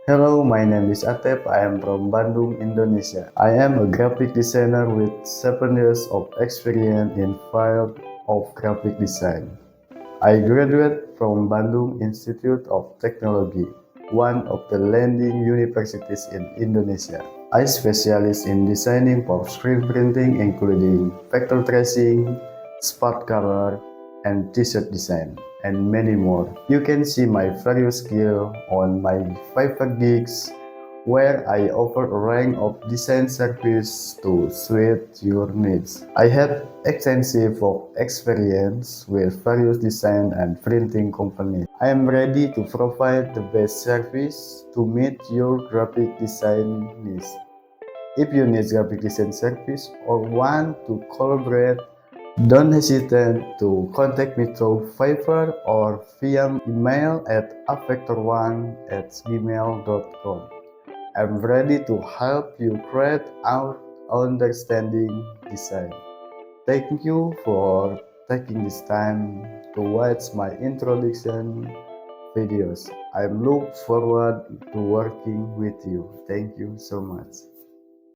Hello, my name is Atep. I am from Bandung, Indonesia. I am a graphic designer with 7 years of experience in field of graphic design. I graduated from Bandung Institute of Technology, one of the leading universities in Indonesia. I specialize in designing for screen printing including vector tracing, spot color, and t-shirt design, and many more. You can see my various skills on my Fiverr gigs, where I offer a range of design services to suit your needs. I have extensive experience with various design and printing companies. I am ready to provide the best service to meet your graphic design needs. If you need graphic design service or want to collaborate, don't hesitate to contact me through Fiverr or via email at apvector1@gmail.com. I'm ready to help you create our understanding design. Thank you for taking this time to watch my introduction videos. I look forward to working with you. Thank you so much.